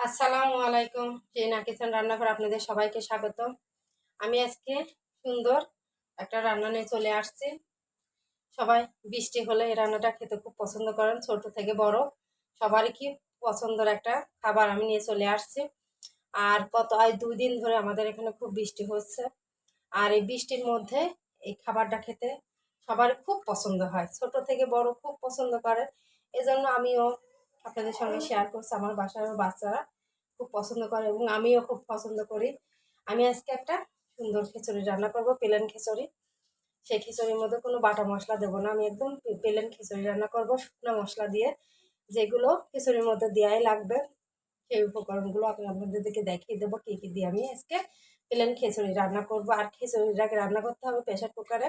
আসসালামু আলাইকুম। টিনা কিচেন রান্নাঘর আপনাদের সবাইকে স্বাগত। আমি আজকে সুন্দর একটা রান্না নিয়ে চলে আসছি। সবাই বৃষ্টি হলে এই রান্নাটা খেতে খুব পছন্দ করেন, ছোট থেকে বড় সবারই কি পছন্দের একটা খাবার আমি নিয়ে চলে আসছি। আর আজ 2 দিন ধরে আমাদের এখানে খুব বৃষ্টি হচ্ছে। আর এই বৃষ্টির মধ্যে এই খাবারটা খেতে সবারই খুব পছন্দ হয়, ছোট থেকে বড় খুব পছন্দ করে। এজন্য আমিও আপনাদের সঙ্গে শেয়ার করছি। আমার বাসার বাচ্চারা খুব পছন্দ করে এবং আমিও খুব পছন্দ করি। আমি আজকে একটা সুন্দর খিচুড়ি রান্না করব, প্লেন খিচুড়ি। সেই খিচুড়ির মধ্যে কোনো বাটা মশলা দেবো না, আমি একদম প্লেন খিচুড়ি রান্না করব শুকনো মশলা দিয়ে, যেগুলো খিচুড়ির মধ্যে দেওয়াই লাগবে। সেই উপকরণগুলো আমি আপনাদেরকে দেখিয়ে দেবো কী কী দিয়ে আমি আজকে প্লেন খিচুড়ি রান্না করব। আর খিচুড়িটাকে রান্না করতে হবে প্রেশার কুকারে।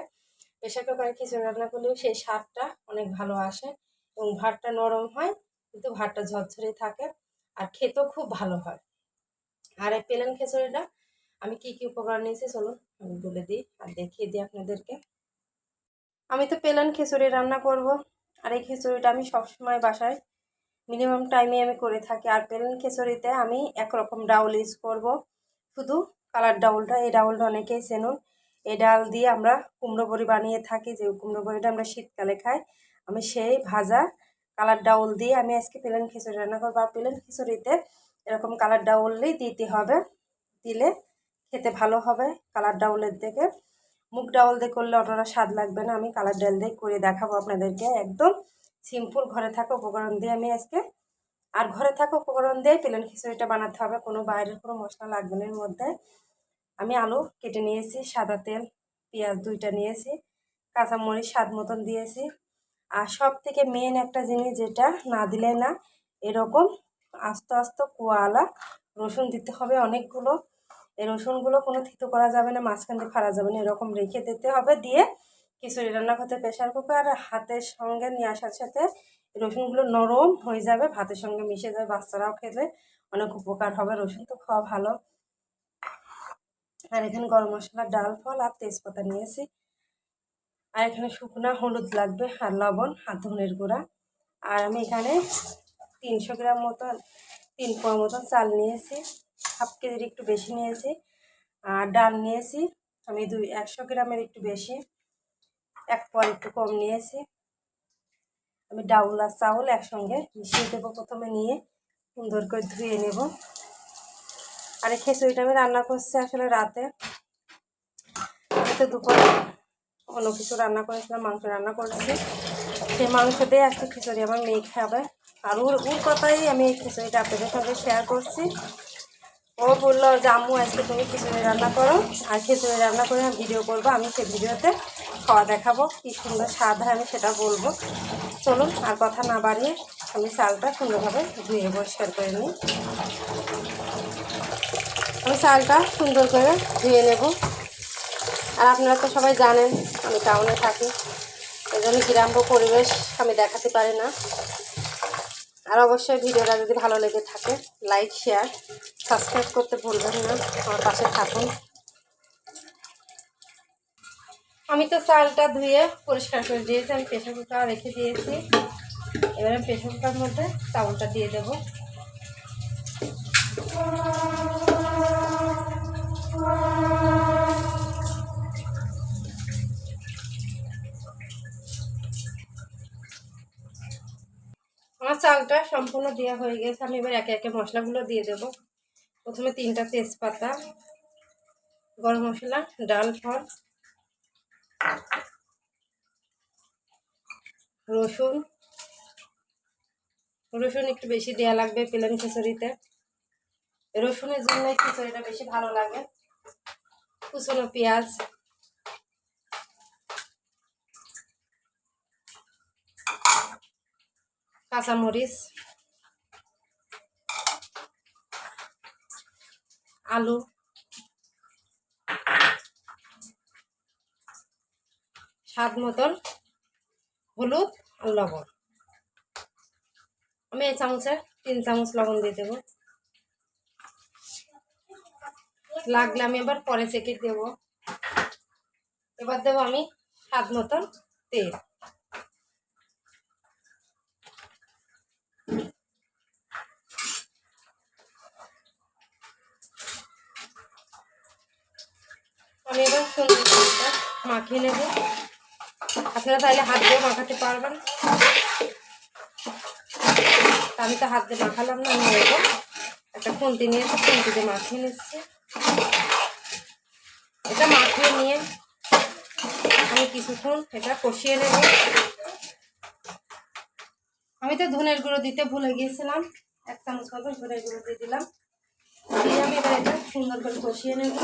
প্রেশার কুকারে খিচুড়ি রান্না করলেও সেই স্বাদটা অনেক ভালো আসে এবং ভাতটা নরম হয়, কিন্তু ভাতটা ঝরঝরে থাকে আর খেতেও খুব ভালো হয়। আর এই প্লেন খিচুড়িটা আমি কি কি উপকরণ নিয়েছি চলুন আমি বলে দিই আর দেখিয়ে দিই আপনাদেরকে। আমি তো প্লেন খিচুড়ি রান্না করব, আর এই খিচুড়িটা আমি সবসময় বাসায় মিনিমাম টাইমে আমি করে থাকি। আর প্লেন খিচুড়িতে আমি একরকম ডাউল ইউজ করব, শুধু কালার ডাউলটা। এই ডাউলটা অনেকেই চেনুন। এই ডাল দিয়ে আমরা কুমড়ো বড়ি বানিয়ে থাকি, যে কুমড়ো বড়িটা আমরা শীতকালে খাই। আমি সেই ভাজা কালার ডাউল দিয়ে আমি আজকে প্লেন খিচুড়ি রান্না করবো। আর প্লেন খিচুড়িতে এরকম কালার ডাউলই দিতে হবে, দিলে খেতে ভালো হবে। কালার ডাউলের থেকে মুগ ডাউল দিয়ে করলে অতটা স্বাদ লাগবে না। আমি কালার ডাল দিয়ে করে দেখাবো আপনাদেরকে, একদম সিম্পল ঘরে থাকা উপকরণ দিয়ে আমি আজকে। আর ঘরে থাকা উপকরণ দিয়ে প্লেন খিচুড়িটা বানাতে হবে, কোনো বাইরের কোনো মশলা লাগবে না এর মধ্যে। আমি আলু কেটে নিয়েছি, সাদা তেল, পেঁয়াজ 2টা নিয়েছি, কাঁচামরিচ স্বাদ মতন দিয়েছি। আর সব থেকে মেন একটা জিনিস যেটা না দিলে না, এরকম আস্তে আস্তে কোয়ালা রসুন দিতে হবে অনেকগুলো। এই রসুনগুলো কোনো থিতো করা যাবে না, মাঝখান দিয়ে ফাড়া যাবে না, এরকম রেখে দিতে হবে। দিয়ে খিচুড়ি রান্না করতে প্রেশার কুকার হাতের সঙ্গে নিয়ে আসার সাথে রসুনগুলো নরম হয়ে যাবে, ভাতের সঙ্গে মিশে যাবে, বাচ্চারাও খেলে অনেক উপকার হবে। রসুন তো খাওয়া ভালো। আর এখানে গরম মশলা, ডাল ফল আর তেজপাতা নিয়েছি। আর এখানে শুকনা হলুদ লাগবে, আর লবণ, আর ধনের গুঁড়া। আর আমি এখানে 300 গ্রাম মতন 3 পোয়া মতন চাল নিয়েছি, হাফ কেজির একটু বেশি নিয়েছি। আর ডাল নিয়েছি আমি 100 গ্রামের একটু বেশি, 1 পোয়া একটু কম নিয়েছি। আমি ডাউল আর চাউল একসঙ্গে মিশিয়ে দেবো প্রথমে, নিয়ে সুন্দর করে ধুয়ে নেব। আর এই খিচুড়িটা আমি রান্না করছি আসলে রাতে। আমি তো দুপুরে অন্য কিছু রান্না করেছিলাম, মাংস রান্না করেছি। সেই মাংস দিয়ে আজকে খিচুড়ি আমার মেয়ে খাবে। আর ওর কথাই আমি এই খিচুড়িটা আপনাদের সঙ্গে শেয়ার করছি। ও বললো যে আম্মু আজকে তুমি খিচুড়ি রান্না করো, আর খিচুড়ি রান্না করে আমি ভিডিও করবো, আমি সেই ভিডিওতে খাওয়া দেখাবো, কী সুন্দর স্বাদ হয় আমি সেটা বলবো। চলুন আর কথা না বাড়িয়ে আমি চালটা সুন্দরভাবে ধুয়ে পরিষ্কার করে নিই। আমি চালটা সুন্দর করে ধুয়ে নেব। আর আপনারা তো সবাই জানেন আমি টাউনে থাকি, এই জন্য গ্রাম্য পরিবেশ আমি দেখাতে পারি না। আর অবশ্যই ভিডিওটা যদি ভালো লেগে থাকে লাইক, শেয়ার, সাবস্ক্রাইব করতে ভুলবেন না, আমার পাশে থাকুন। আমি তো চালটা ধুয়ে পরিষ্কার করে দিয়েছি, আমি প্রেশার কুকার রেখে দিয়েছি। এবারে প্রেশার কুকারের মধ্যে চাউলটা দিয়ে দেব। আমার চালটা সম্পূর্ণ দেওয়া হয়ে গেছে। আমি এবার একে একে মশলাগুলো দিয়ে দেব। প্রথমে 3টা তেজপাতা, গরম মশলা, ডাল ফল, রসুন। রসুন একটু বেশি দেওয়া লাগবে প্লেন খিচুড়িতে, রসুনের জন্য খিচুড়িটা বেশি ভালো লাগে। কুচনো পেঁয়াজ, কাঁচামরিচ, আলু, স্বাদ মতন হলুদ আর লবণ। আমি এই চামচে 3 চামচ লবণ দিয়ে দেবো, লাগলে আমি এবার পরে চেকে দেবো। এবার দেবো আমি স্বাদ মতন তেল। সুন্দর করে মাখিয়ে নেব। আপনারা চাইলে হাত দিয়ে মাখাতে পারবেন, আমি তো হাত দিয়ে মাখালাম না, আমি এরকম একটা খুন্তি নিয়ে খুন্তিতে মাখিয়ে নিচ্ছি। এটা মাখিয়ে নিয়ে আমি কিছুক্ষণ এটা কষিয়ে নেব। আমি তো ধনের গুঁড়ো দিতে ভুলে গিয়েছিলাম, 1 চামচ মতো ধনের গুঁড়ো দিয়ে দিলাম। দিয়ে আমি এবার এটা সুন্দর করে কষিয়ে নেব।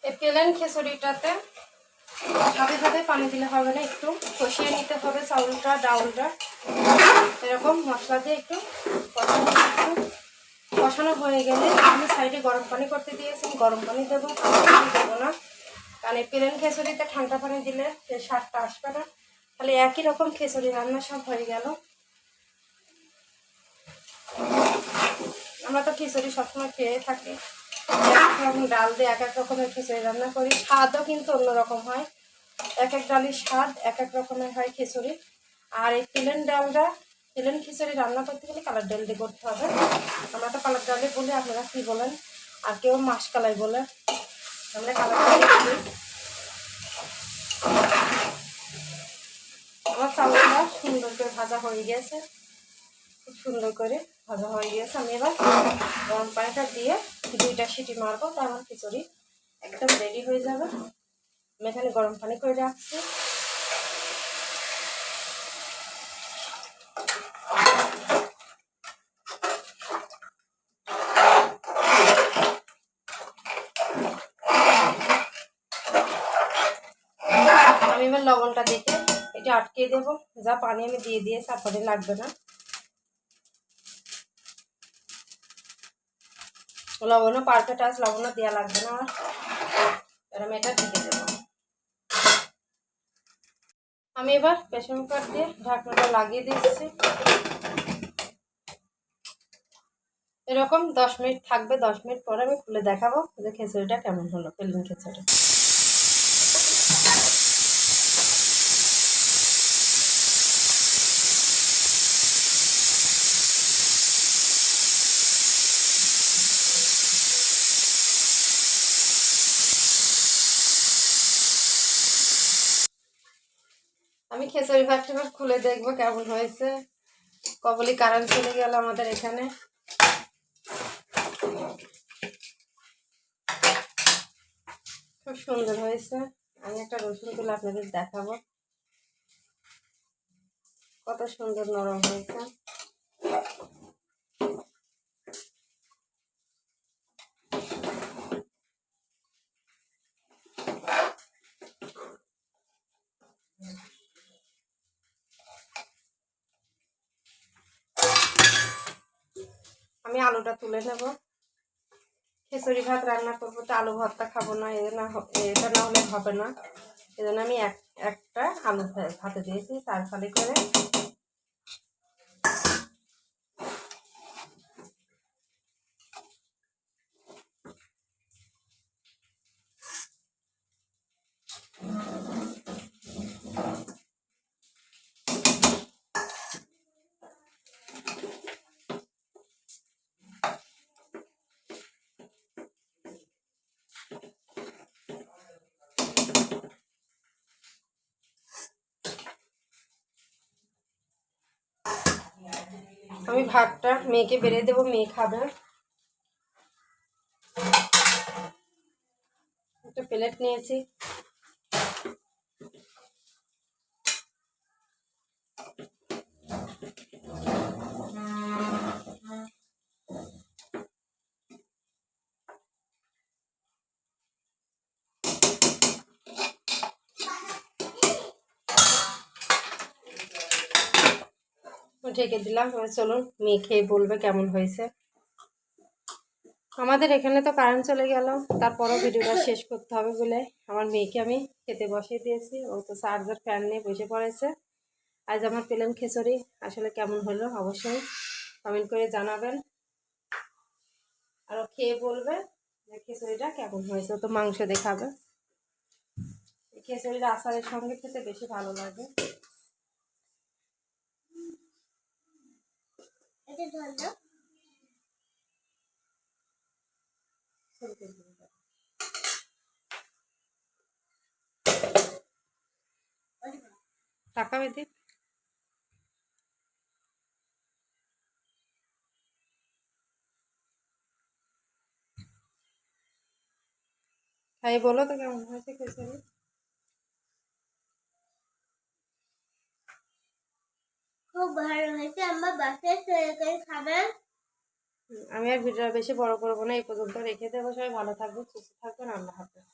এই প্লেন খিচুড়িটাতে সাথে সাথে পানি দিলে হবে না, একটু কষিয়ে নিতে হবে চাউলটা ডাউলটা। এরকম মশলা দিয়ে একটু কষানো হয়ে গেলে আমি সাইডে গরম পানি করতে দিয়েছি, গরম পানি দেবো, দেবো না, কারণ এই প্লেন খিচুড়িতে ঠান্ডা পানি দিলে সে স্বাদটা আসবে না। তাহলে একই রকম খিচুড়ি রান্না সব হয়ে গেল। আমরা তো খিচুড়ি সবসময় খেয়ে থাকি, এক এক রকম ডাল দিয়ে এক এক রকমের খিচুড়ি রান্না করি, স্বাদও কিন্তু অন্যরকম হয়। এক এক ডালের স্বাদ এক এক রকমের হয় খিচুড়ি। আর এই প্লেন ডালটা, প্লেন খিচুড়ি রান্না করতে গেলে কালার ডাল দিয়ে করতে হবে। আমরা তো কালার ডালে বলি, আপনারা কী বলেন? আর কেউ মাসকালাই বলে, আমরা কালার ডালে বলি। আমার চাউলটা সুন্দর করে ভাজা হয়ে গেছে, খুব সুন্দর করে ভাজা হয়ে গেছে। আমি এবার গরম পানিটা দিয়ে 2টা সিটি মারবো, তার আমার খিচুড়ি একদম রেডি হয়ে যাবে। আমি এখানে গরম পানি করে রাখছি। আমি এবার লবণটা দিতে এটা আটকে দেবো, যা পানি আমি দিয়ে দিয়ে তারপরে লাগবে না। লবণও পারফেক্ট আছে, লবণও দেওয়া লাগবে না আমার। এবার আমি এটা ঢেকে দেবো। আমি এবার প্রেসার কুকার দিয়ে ঢাকনাটা লাগিয়ে দিচ্ছি। এরকম 10 মিনিট থাকবে, 10 মিনিট পরে আমি খুলে দেখাবো যে খিচুড়িটা কেমন হলো, প্লেন খিচুড়ি। আমি খিচুড়ি ভাতটা এবার খুলে দেখবো কেমন হয়েছে। কবলি কারেন্ট চলে গেল আমাদের এখানে। খুব সুন্দর হয়েছে। আমি একটা রসুন তুলে আপনাদের দেখাবো, কত সুন্দর নরম হয়েছে। আমি আলুটা তুলে নেব। খিচুড়ি ভাত রান্না করবো তো আলু ভর্তা খাবো না, এটা না হলে হবে না। এই জন্য আমি একটা আলু ভাতে দিয়েছি, তার ফলে করে আমি ভাতটা মেয়েকে বেড়ে দেবো, মেয়ে খাবে। একটা প্লেট নিয়েছি, ঢেকে দিলাম। এবার চলুন মেয়ে খেয়ে বলবে কেমন হয়েছে। আমাদের এখানে তো কারেন্ট চলে গেল, তারপরও ভিডিওটা শেষ করতে হবে বলে আমার মেয়েকে আমি খেতে বসিয়ে দিয়েছি। ও তো চার্জার ফ্যান নিয়ে বসে পড়েছে। আজ আমার প্লেন খিচুড়ি আসলে কেমন হলো অবশ্যই কমেন্ট করে জানাবেন, আরও খেয়ে বলবে যে খিচুড়িটা কেমন হয়েছে। ও তো মাংস দেখাবে। খিচুড়ির আচারের সঙ্গে খেতে বেশি ভালো লাগে। এটা ধর দাও। টাকা বেঁধে তাই বলো তো কেমন হয়েছে খিচুড়ি। খুব ভালো হয়েছে, আমার বাসায় তরকারি খাবেন। আমি আর ভিডিওটা বেশি বড় করবো না, এই পর্যন্ত রেখে দেবো। সবাই ভালো থাকবেন, সুস্থ থাকবেন, আল্লাহ হাফেজ।